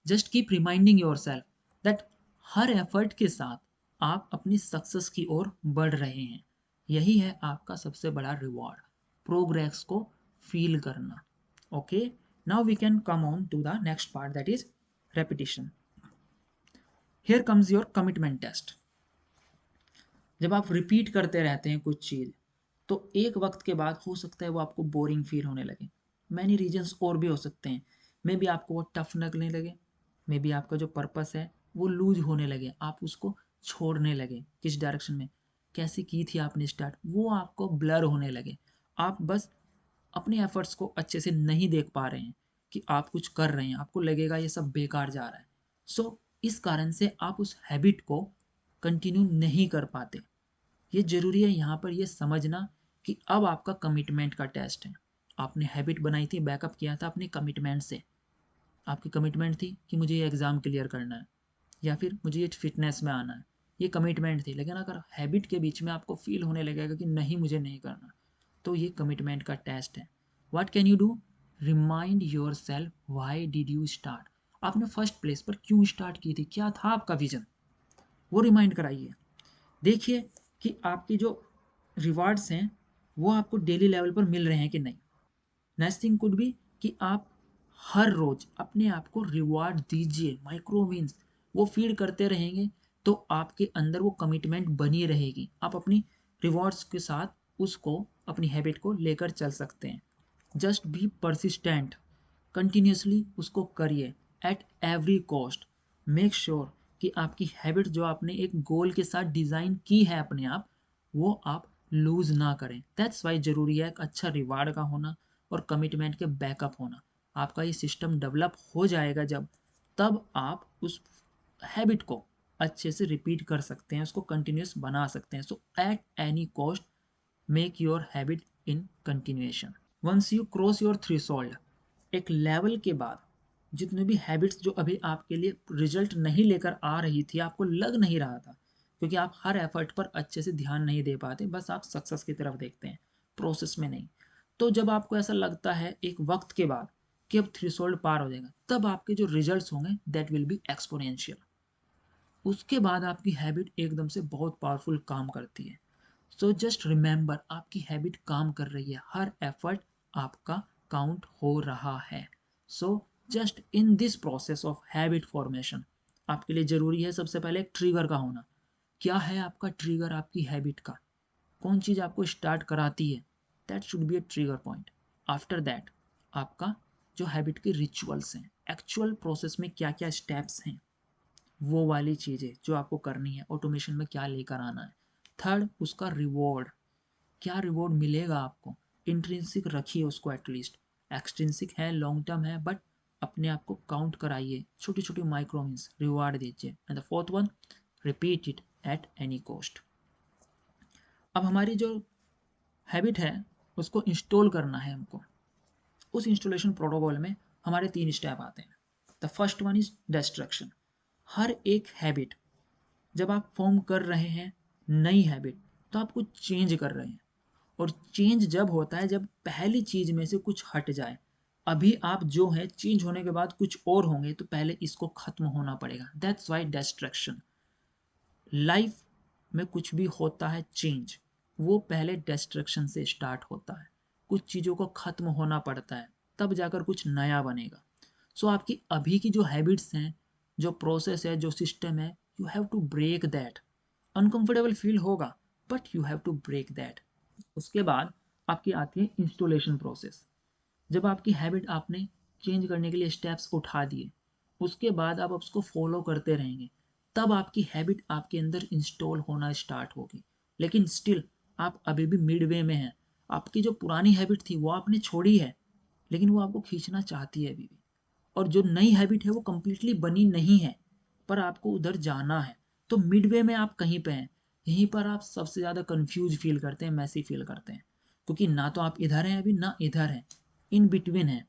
just keep reminding your self that her effort के साथ आप अपनी सक्सेस की ओर बढ़ रहे हैं। यही है आपका सबसे बड़ा रिवॉर्ड, प्रोग्रेस को फील करना। Okay, now we can come on to the next part, that is repetition. Here comes your commitment test. जब आप रिपीट करते रहते हैं कुछ चीज़, तो एक वक्त के बाद हो सकता है वो आपको बोरिंग फील होने लगे। मैनी रीजंस और भी हो सकते हैं। मे बी आपको वो टफ लगने लगे, मे बी आपका जो पर्पस है वो लूज होने लगे, आप उसको छोड़ने लगे। किस डायरेक्शन में, कैसे की थी आपने स्टार्ट, वो आपको ब्लर होने लगे। आप बस अपने एफर्ट्स को अच्छे से नहीं देख पा रहे हैं कि आप कुछ कर रहे हैं, आपको लगेगा ये सब बेकार जा रहा है। सो इस कारण से आप उस हैबिट को कंटिन्यू नहीं कर पाते। ये ज़रूरी है यहाँ पर ये समझना कि अब आपका कमिटमेंट का टेस्ट है। आपने हैबिट बनाई थी, बैकअप किया था अपने कमिटमेंट से। आपकी कमिटमेंट थी कि मुझे ये एग्ज़ाम क्लियर करना है या फिर मुझे ये फिटनेस में आना है, ये कमिटमेंट थी। लेकिन अगर हैबिट के बीच में आपको फील होने लगेगा कि नहीं मुझे नहीं करना, तो ये कमिटमेंट का टेस्ट है। What can you do, remind your self why did you start. आपने फर्स्ट प्लेस पर क्यों स्टार्ट की थी, क्या था आपका विजन, वो रिमाइंड कराइए। देखिए कि आपकी जो रिवार्ड्स हैं वो आपको डेली लेवल पर मिल रहे हैं कि नहीं। नेक्स्ट थिंग कुड बी कि आप हर रोज अपने आप को रिवार्ड दीजिए, माइक्रो विंस वो फीड करते रहेंगे, तो आपके अंदर वो कमिटमेंट बनी रहेगी। आप अपनी रिवॉर्ड्स के साथ उसको, अपनी हैबिट को लेकर चल सकते हैं। जस्ट बी परसिस्टेंट, कंटिन्यूसली उसको करिए at every cost. Make sure कि आपकी हैबिट जो आपने एक गोल के साथ डिज़ाइन की है अपने आप, वो आप लूज ना करें। दैट्स वाई ज़रूरी है एक अच्छा रिवार्ड का होना और कमिटमेंट के बैकअप होना। आपका ये सिस्टम डेवलप हो जाएगा जब, तब आप उस हैबिट को अच्छे से रिपीट कर सकते हैं, उसको कंटिन्यूस बना सकते हैं। So at any cost make your habit in continuation. Once you cross your threshold, एक लेवल के बाद जितने भी हैबिट्स जो अभी आपके लिए रिजल्ट नहीं लेकर आ रही थी, आपको लग नहीं रहा था, क्योंकि आप हर एफर्ट पर अच्छे से ध्यान नहीं दे पाते, बस आप सक्सेस की तरफ देखते हैं, प्रोसेस में नहीं। तो जब आपको ऐसा लगता है एक वक्त के बाद कि अब थ्रेशोल्ड पार हो जाएगा, तब आपके जो रिजल्ट्स होंगे दैट विल बी एक्सपोनेंशियल। उसके बाद आपकी हैबिट एकदम से बहुत पावरफुल काम करती है। सो जस्ट रिमेंबर, आपकी हैबिट काम कर रही है, हर एफर्ट आपका काउंट हो रहा है। So just in this process of habit formation, आपके लिए ज़रूरी है सबसे पहले एक ट्रिगर का होना। क्या है आपका ट्रिगर आपकी हैबिट का, कौन चीज़ आपको स्टार्ट कराती है, that should be A trigger point. After that आपका जो हैबिट के रिचुअल्स हैं, एक्चुअल प्रोसेस में क्या क्या स्टेप्स हैं, वो वाली चीज़ें जो आपको करनी है, ऑटोमेशन में क्या लेकर आना है। थर्ड, उसका रिवॉर्ड, क्या रिवॉर्ड मिलेगा आपको। इंट्रिंसिक रखिए उसको एटलीस्ट, एक्सट्रिंसिक है, लॉन्ग टर्म है, बट अपने आप को काउंट कराइए, छोटी छोटी माइक्रो मीन्स रिवार्ड दीजिए। And the fourth one, repeat it at any cost. अब हमारी जो हैबिट है उसको इंस्टॉल करना है हमको। उस इंस्टॉलेशन प्रोटोकॉल में हमारे 3 स्टेप आते हैं। The first one is distraction. हर एक हैबिट जब आप फॉर्म कर रहे हैं नई हैबिट, तो आप कुछ चेंज कर रहे हैं। और चेंज जब होता है जब पहली चीज में से कुछ हट जाए। अभी आप जो है चेंज होने के बाद कुछ और होंगे, तो पहले इसको खत्म होना पड़ेगा। That's why distraction. लाइफ में कुछ भी होता है चेंज, वो पहले डिस्ट्रैक्शन से स्टार्ट होता है। कुछ चीज़ों को खत्म होना पड़ता है, तब जाकर कुछ नया बनेगा। सो आपकी अभी की जो हैबिट्स हैं, जो प्रोसेस है, जो सिस्टम है, you have to break that. Uncomfortable feel होगा, but you have to break that. उसके बाद आपकी आती है इंस्टॉलेशन प्रोसेस। जब आपकी हैबिट आपने चेंज करने के लिए स्टेप्स उठा दिए, उसके बाद आप उसको फॉलो करते रहेंगे, तब आपकी हैबिट आपके अंदर इंस्टॉल होना स्टार्ट होगी। लेकिन स्टिल आप अभी भी मिड वे में हैं। आपकी जो पुरानी हैबिट थी वो आपने छोड़ी है, लेकिन वो आपको खींचना चाहती है अभी भी। और जो नई हैबिट है वो कंप्लीटली बनी नहीं है, पर आपको उधर जाना है। तो मिडवे में आप कहीं पे हैं, यहीं पर आप सबसे ज़्यादा कंफ्यूज फील करते हैं, मैसी फील करते हैं, क्योंकि ना तो आप इधर हैं अभी ना इधर हैं, इन बिटवीन है।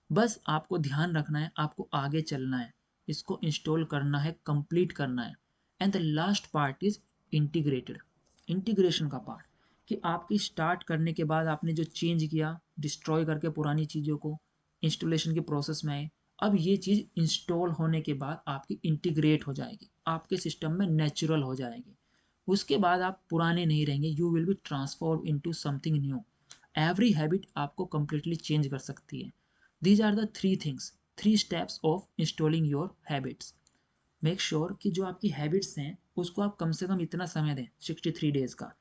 बस आपको ध्यान रखना है, आपको आगे चलना है, इसको इंस्टॉल करना है, कंप्लीट करना है। And the last part is integrated, integration का पार्ट, कि आपकी स्टार्ट करने के बाद आपने जो चेंज किया, डिस्ट्रॉय करके पुरानी चीज़ों को इंस्टॉलेशन के प्रोसेस में आए, अब ये चीज़ इंस्टॉल होने के बाद आपकी इंटीग्रेट हो जाएगी, आपके सिस्टम में नेचुरल हो जाएगी। उसके बाद आप पुराने नहीं रहेंगे, you will be transform into something new. Every habit आपको कंप्लीटली चेंज कर सकती है। These are the three things, three steps of installing your habits. Make sure कि जो आपकी हैबिट्स हैं उसको आप कम से कम इतना समय दें, 63 डेज का।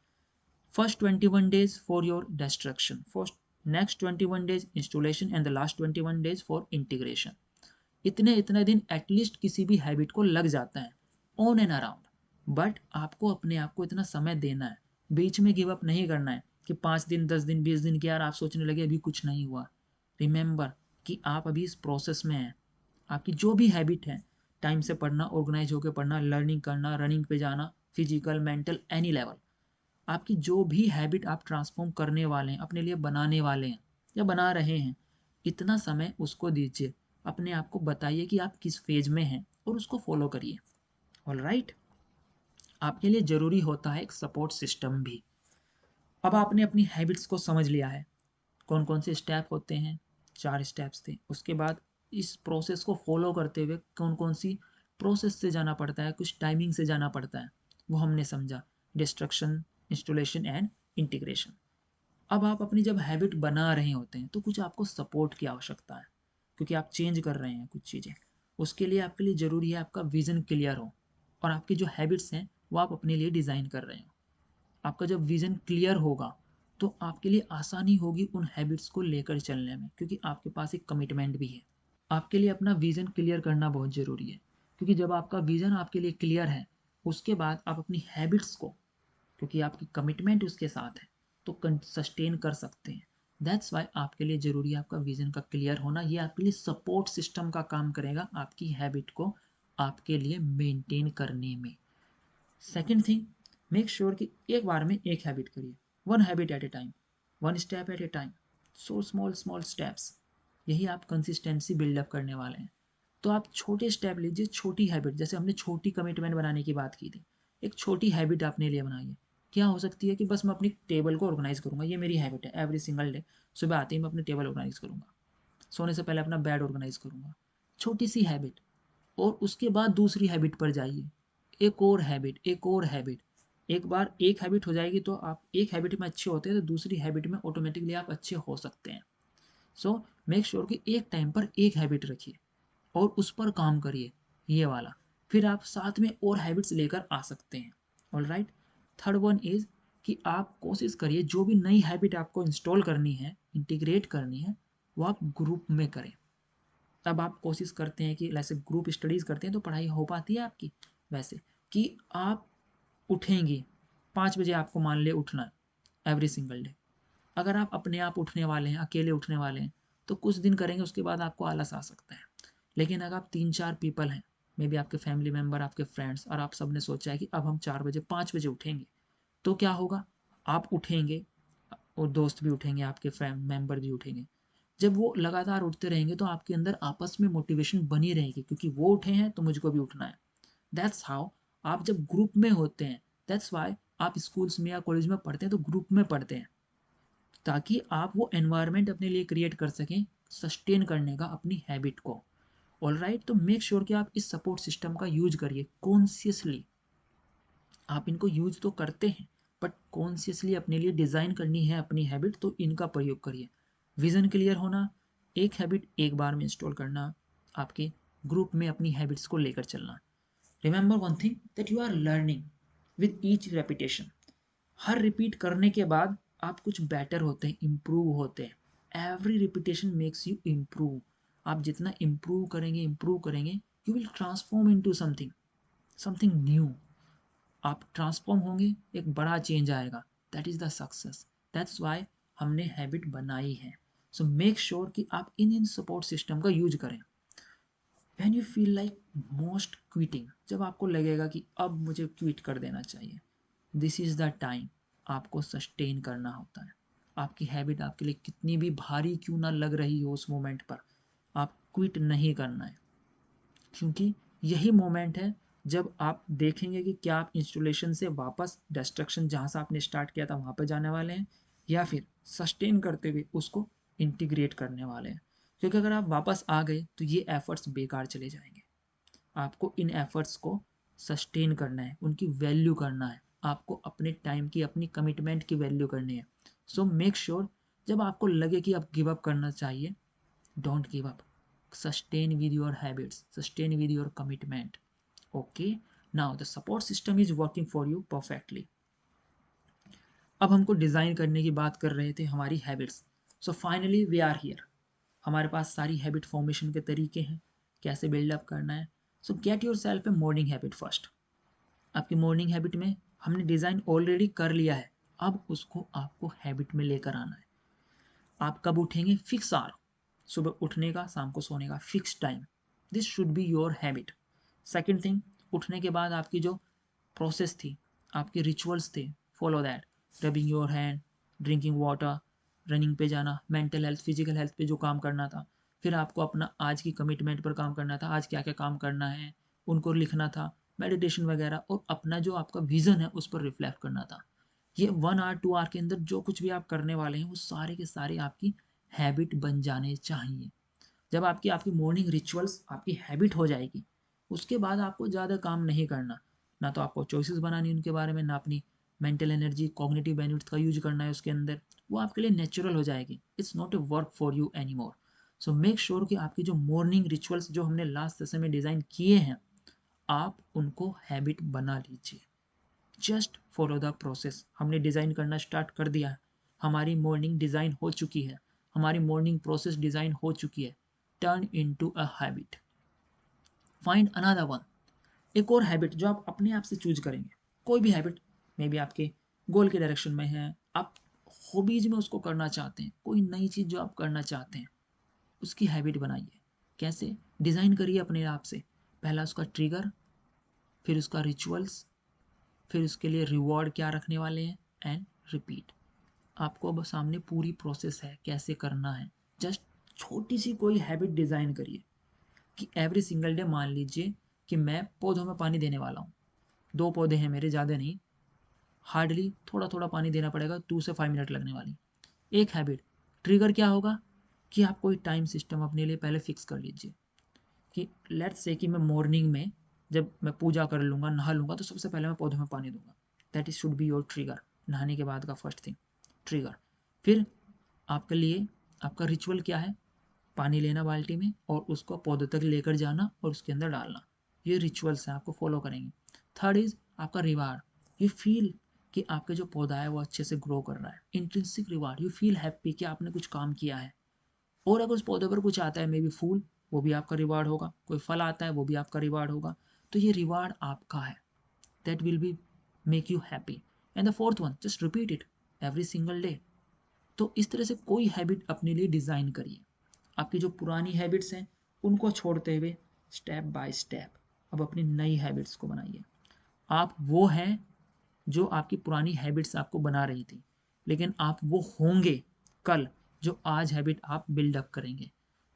First 21 days for your destruction, first next 21 days installation, and the last 21 days for integration. इतने इतने दिन एटलीस्ट किसी भी हैबिट को लग जाता है, ऑन एंड अराउंड। बट आपको अपने आप को इतना समय देना है, बीच में गिव अप नहीं करना है कि 5 दिन 10 दिन 20 दिन के यार आप सोचने लगे अभी कुछ नहीं हुआ। रिमेंबर कि आप अभी इस प्रोसेस में हैं। आपकी जो भी हैबिट है, टाइम से पढ़ना, ऑर्गेनाइज होकर पढ़ना, लर्निंग करना, रनिंग पे जाना, फिजिकल मेंटल एनी लेवल, आपकी जो भी हैबिट आप ट्रांसफॉर्म करने वाले हैं, अपने लिए बनाने वाले हैं या बना रहे हैं, इतना समय उसको दीजिए। अपने आप को बताइए कि आप किस फेज में हैं और उसको फॉलो करिए। ऑलराइट, आपके लिए ज़रूरी होता है एक सपोर्ट सिस्टम भी। अब आपने अपनी हैबिट्स को समझ लिया है, कौन कौन से स्टेप होते हैं, 4 स्टेप्स थे। उसके बाद इस प्रोसेस को फॉलो करते हुए कौन कौन सी प्रोसेस से जाना पड़ता है, कुछ टाइमिंग से जाना पड़ता है, वो हमने समझा। Destruction, installation and integration. अब आप अपनी जब हैबिट बना रहे होते हैं तो कुछ आपको सपोर्ट की आवश्यकता है, क्योंकि आप चेंज कर रहे हैं कुछ चीज़ें। उसके लिए आपके लिए ज़रूरी है आपका विज़न क्लियर हो, और आपकी जो हैबिट्स हैं वो आप अपने लिए डिज़ाइन कर रहे हो। आपका जब विज़न क्लियर होगा तो आपके लिए आसानी होगी उन हैबिट्स को लेकर चलने में, क्योंकि आपके पास एक कमिटमेंट भी है। आपके लिए अपना विज़न क्लियर करना बहुत ज़रूरी है, क्योंकि जब आपका विज़न आपके लिए क्लियर है, उसके बाद आप अपनी हैबिट्स को, क्योंकि आपकी कमिटमेंट उसके साथ है, तो सस्टेन कर सकते हैं। दैट्स वाई आपके लिए ज़रूरी है आपका विज़न का क्लियर होना। ये आपके लिए सपोर्ट सिस्टम का काम करेगा आपकी हैबिट को आपके लिए मेंटेन करने में। सेकेंड थिंग, मेक श्योर कि एक बार में एक हैबिट करिए, one habit at a time, one step at a time, so small small steps. यही आप कंसिस्टेंसी बिल्डअप करने वाले हैं। तो आप छोटे स्टेप लीजिए, छोटी हैबिट, जैसे हमने छोटी कमिटमेंट बनाने की बात की थी, एक छोटी हैबिट अपने लिए बनाइए। क्या हो सकती है कि बस मैं अपनी टेबल को ऑर्गेनाइज करूंगा, ये मेरी हैबिट है, एवरी सिंगल डे सुबह आते ही मैं अपनी टेबल ऑर्गेनाइज करूंगा, सोने से पहले अपना बेड ऑर्गेनाइज करूंगा। छोटी सी हैबिट। और उसके बाद दूसरी हैबिट पर जाइए, एक और हैबिट, एक और हैबिट। एक बार एक हैबिट हो जाएगी तो आप एक हैबिट में अच्छे होते हैं तो दूसरी हैबिट में ऑटोमेटिकली आप अच्छे हो सकते हैं। सो मेक श्योर कि एक टाइम पर एक हैबिट रखिए और उस पर काम करिए, ये वाला। फिर आप साथ में और हैबिट्स लेकर आ सकते हैं। All right. Third one is कि आप कोशिश करिए जो भी नई हैबिट आपको इंस्टॉल करनी है, इंटीग्रेट करनी है, वो आप ग्रुप में करें। तब आप कोशिश करते हैं कि जैसे ग्रुप स्टडीज़ करते हैं तो पढ़ाई हो पाती है आपकी, वैसे कि आप उठेंगे 5 बजे, आपको मान ले उठना है एवरी सिंगल डे। अगर आप अपने आप उठने वाले हैं, अकेले उठने वाले हैं, तो कुछ दिन करेंगे, उसके बाद आपको आलस आ सकता है। लेकिन अगर आप 3-4 पीपल हैं, मे बी आपके फैमिली मेम्बर, आपके फ्रेंड्स, और आप सब ने सोचा है कि अब हम 4 बजे 5 बजे उठेंगे, तो क्या होगा, आप उठेंगे और दोस्त भी उठेंगे, आपके फैमिली मेम्बर भी उठेंगे। जब वो लगातार उठते रहेंगे तो आपके अंदर आपस में मोटिवेशन बनी रहेगी, क्योंकि वो उठे हैं तो मुझको भी उठना है। That's how. आप जब ग्रुप में होते हैं, दैट्स वाई आप स्कूल्स में या कॉलेज में पढ़ते हैं तो ग्रुप में पढ़ते हैं, ताकि आप वो एनवायरनमेंट अपने लिए क्रिएट कर सकें सस्टेन करने का अपनी हैबिट को। All right. तो मेक श्योर कि आप इस सपोर्ट सिस्टम का यूज करिए कॉन्शियसली। आप इनको यूज तो करते हैं, बट कॉन्शियसली अपने लिए डिज़ाइन करनी है अपनी हैबिट, तो इनका प्रयोग करिए। विज़न क्लियर होना, एक हैबिट एक बार में इंस्टॉल करना, आपके ग्रुप में अपनी हैबिट्स को लेकर चलना। Remember one thing, that you are learning with each repetition. हर रिपीट करने के बाद आप कुछ बेटर होते हैं, इम्प्रूव होते हैं। Every repetition makes you improve. आप जितना इम्प्रूव करेंगे, you will transform into something, something new. आप ट्रांसफॉर्म होंगे, एक बड़ा चेंज आएगा। That is the success. That's why हमने हैबिट बनाई है। सो मेक श्योर कि आप इन सपोर्ट सिस्टम का यूज करें। When you feel like most quitting, जब आपको लगेगा कि अब मुझे क्विट कर देना चाहिए, दिस इज़ द टाइम आपको सस्टेन करना होता है। आपकी हैबिट आपके लिए कितनी भी भारी क्यों ना लग रही हो उस मोमेंट पर, आप क्विट नहीं करना है, क्योंकि यही मोमेंट है जब आप देखेंगे कि क्या आप इंस्टॉलेशन से वापस डिस्ट्रक्शन जहाँ से आपने स्टार्ट किया था वहाँ पर जाने वाले हैं, या फिर सस्टेन करते हुए उसको इंटीग्रेट करने वाले हैं। क्योंकि अगर आप वापस आ गए तो ये एफर्ट्स बेकार चले जाएंगे। आपको इन एफर्ट्स को सस्टेन करना है, उनकी वैल्यू करना है, आपको अपने टाइम की, अपनी कमिटमेंट की वैल्यू करनी है। सो मेक श्योर जब आपको लगे कि आप गिव अप करना चाहिए, don't give up, sustain with your habits, sustain with your commitment. Okay, now the support system is working for you perfectly. अब हमको डिज़ाइन करने की बात कर रहे थे हमारी habits. So finally we are here, हमारे पास सारी हैबिट फॉर्मेशन के तरीके हैं, कैसे बिल्डअप करना है। सो get your self A morning habit first. आपकी मॉर्निंग हैबिट में हमने डिज़ाइन ऑलरेडी कर लिया है, अब उसको आपको हैबिट में लेकर आना है। आप कब उठेंगे, फिक्स आवर, सुबह उठने का, शाम को सोने का fix time, this should be your habit. Second thing, उठने के बाद आपकी जो प्रोसेस थी, आपके रिचुअल्स थे, follow that. Rubbing your hand, drinking water, running पे जाना, मेंटल हेल्थ फिजिकल हेल्थ पे जो काम करना था, फिर आपको अपना आज की कमिटमेंट पर काम करना था, आज क्या क्या काम करना है उनको लिखना था, मेडिटेशन वगैरह, और अपना जो आपका विजन है उस पर रिफ्लेक्ट करना था। ये 1 आवर 2 आवर के अंदर जो कुछ भी आप करने वाले हैं वो सारे के सारे आपकी हैबिट बन जाने चाहिए। जब आपकी आपकी मॉर्निंग रिचुअल्स आपकी हैबिट हो जाएगी, उसके बाद आपको ज़्यादा काम नहीं करना, ना तो आपको चॉइसेस बनानी उनके बारे में, ना अपनी मेंटल एनर्जी कॉग्निटिव बेनिफिट्स का यूज करना है उसके अंदर, वो आपके लिए नेचुरल हो जाएगी। It's not a work for you any more. So make sure कि आपकी जो मॉर्निंग रिचुअल्स जो हमने लास्ट सेशन में डिज़ाइन किए हैं, आप उनको हैबिट बना लीजिए। Just follow the process. हमने डिज़ाइन करना स्टार्ट कर दिया है, हमारी मॉर्निंग डिज़ाइन हो चुकी है, हमारी मॉर्निंग प्रोसेस डिज़ाइन हो चुकी है। Turn into a habit, find another one, एक और हैबिट जो आप अपने आप से चूज करेंगे। कोई भी हैबिट, मे बी आपके गोल के डायरेक्शन में है, आप हॉबीज में उसको करना चाहते हैं, कोई नई चीज़ जो आप करना चाहते हैं उसकी हैबिट बनाइए। कैसे डिज़ाइन करिए अपने आप से, पहला उसका ट्रिगर, फिर उसका रिचुअल्स, फिर उसके लिए रिवॉर्ड क्या रखने वाले हैं, एंड रिपीट। आपको अब सामने पूरी प्रोसेस है कैसे करना है। जस्ट छोटी सी कोई हैबिट डिज़ाइन करिए कि एवरी सिंगल डे मान लीजिए कि मैं पौधों में पानी देने वाला हूँ, 2 पौधे हैं मेरे, ज़्यादा नहीं, हार्डली थोड़ा थोड़ा पानी देना पड़ेगा, 2 से 5 मिनट लगने वाली। एक हैबिट ट्रिगर क्या होगा कि आप कोई टाइम सिस्टम अपने लिए पहले फिक्स कर लीजिए कि लेट्स से कि मैं मॉर्निंग में जब मैं पूजा कर लूँगा, नहा लूँगा, तो सबसे पहले मैं पौधों में पानी दूंगा। That is should be your trigger, नहाने के बाद का फर्स्ट थिंग ट्रिगर। फिर आपके लिए आपका रिचुअल क्या है, पानी लेना बाल्टी में और उसको पौधे तक लेकर जाना और उसके अंदर डालना, ये रिचुअल्स हैं, आपको फॉलो करेंगे। थर्ड इज आपका रिवार्ड, यू फील कि आपका जो पौधा है वो अच्छे से ग्रो कर रहा है, intrinsic reward, you feel happy कि आपने कुछ काम किया है। और अगर उस पौधे पर कुछ आता है, मे बी फूल, वो भी आपका रिवार्ड होगा, कोई फल आता है वो भी आपका रिवार्ड होगा। तो ये रिवार्ड आपका है, that will be make you happy. And the fourth one, just repeat it every single day. तो इस तरह से कोई हैबिट अपने लिए डिज़ाइन करिए। आपकी जो पुरानी हैबिट्स हैं उनको छोड़ते हुए स्टेप बाय स्टेप अब अपनी नई हैबिट्स को बनाइए। आप वो हैं जो आपकी पुरानी हैबिट्स आपको बना रही थी, लेकिन आप वो होंगे कल जो आज हैबिट आप बिल्डअप करेंगे।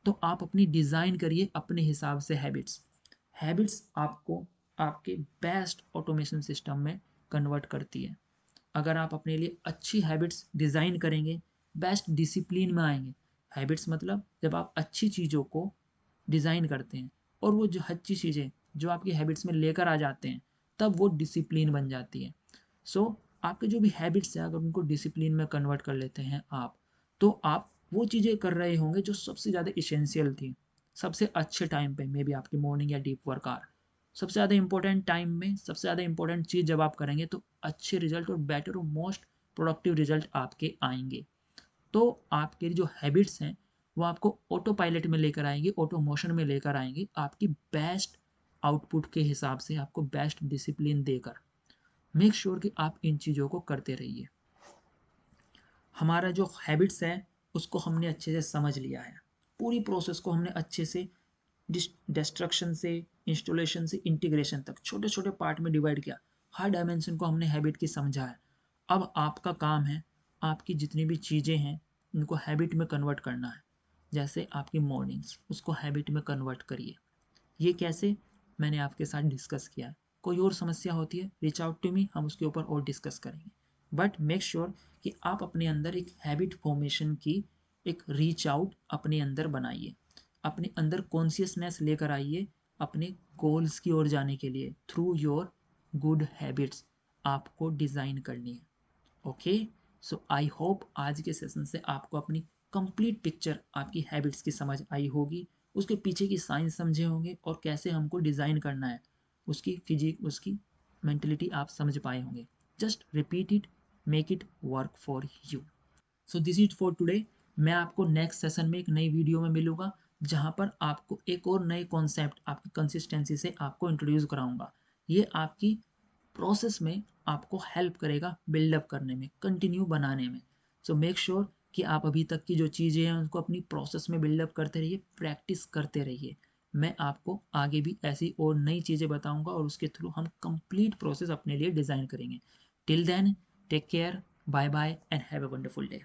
तो आप अपनी डिज़ाइन करिए अपने हिसाब से हैबिट्स। हैबिट्स आपको आपके बेस्ट ऑटोमेशन सिस्टम में कन्वर्ट करती है। अगर आप अपने लिए अच्छी हैबिट्स डिज़ाइन करेंगे, बेस्ट डिसिप्लिन में आएंगे। हैबिट्स मतलब जब आप अच्छी चीज़ों को डिज़ाइन करते हैं और वो जो अच्छी चीज़ें जो आपकी हैबिट्स में लेकर आ जाते हैं, तब वो डिसिप्लिन बन जाती है। सो आपके जो भी हैबिट्स हैं, अगर उनको डिसिप्लिन में कन्वर्ट कर लेते हैं आप, तो आप वो चीज़ें कर रहे होंगे जो सबसे ज़्यादा इसेंशियल थी, सबसे अच्छे टाइम पे, मे बी आपकी मॉर्निंग या डीप वर्कआउट, सबसे ज़्यादा इंपॉर्टेंट टाइम में सबसे ज़्यादा इंपॉर्टेंट चीज़ जब आप करेंगे तो अच्छे रिजल्ट और बेटर और मोस्ट प्रोडक्टिव रिजल्ट आपके आएंगे। तो आपके जो हैबिट्स हैं वो आपको ऑटो पायलट में लेकर आएंगे, ऑटो मोशन में लेकर आएंगे, आपकी बेस्ट आउटपुट के हिसाब से, आपको बेस्ट डिसिप्लिन देकर। मेक श्योर कि आप इन चीज़ों को करते रहिए। हमारा जो हैबिट्स है उसको हमने अच्छे से समझ लिया है, पूरी प्रोसेस को हमने अच्छे से डिस्ट्रक्शन से, इंस्टॉलेशन से, इंटीग्रेशन तक छोटे छोटे पार्ट में डिवाइड किया। हर डायमेंशन को हमने हैबिट की समझा है। अब आपका काम है आपकी जितनी भी चीज़ें हैं उनको हैबिट में कन्वर्ट करना है। जैसे आपकी मॉर्निंग्स, उसको हैबिट में कन्वर्ट करिए। ये कैसे, मैंने आपके साथ डिस्कस किया है। कोई और समस्या होती है, रीच आउट टू मी, हम उसके ऊपर और डिस्कस करेंगे। बट मेक श्योर कि आप अपने अंदर एक हैबिट फॉर्मेशन की एक रीच आउट अपने अंदर बनाइए, अपने अंदर कॉन्शियसनेस लेकर आइए अपने गोल्स की ओर जाने के लिए। थ्रू योर गुड हैबिट्स आपको डिज़ाइन करनी है। ओके, सो आई होप आज के सेशन से आपको अपनी कंप्लीट पिक्चर आपकी हैबिट्स की समझ आई होगी, उसके पीछे की साइंस समझे होंगे और कैसे हमको डिज़ाइन करना है, उसकी फिजिक, उसकी मेंटलिटी आप समझ पाए होंगे। Just repeat it, make it work for you. So this is for today. मैं आपको नेक्स्ट सेशन में एक नई वीडियो में मिलूंगा जहाँ पर आपको एक और नए कॉन्सेप्ट आपकी कंसिस्टेंसी से आपको इंट्रोड्यूस कराऊंगा। ये आपकी प्रोसेस में आपको हेल्प करेगा बिल्डअप करने में, कंटिन्यू बनाने में। सो मेक श्योर कि आप अभी तक की जो चीज़ें हैं उनको अपनी प्रोसेस में बिल्डअप करते रहिए, प्रैक्टिस करते रहिए। मैं आपको आगे भी ऐसी और नई चीज़ें बताऊंगा और उसके थ्रू हम कंप्लीट प्रोसेस अपने लिए डिज़ाइन करेंगे। Till then, take care, bye bye and have a wonderful day.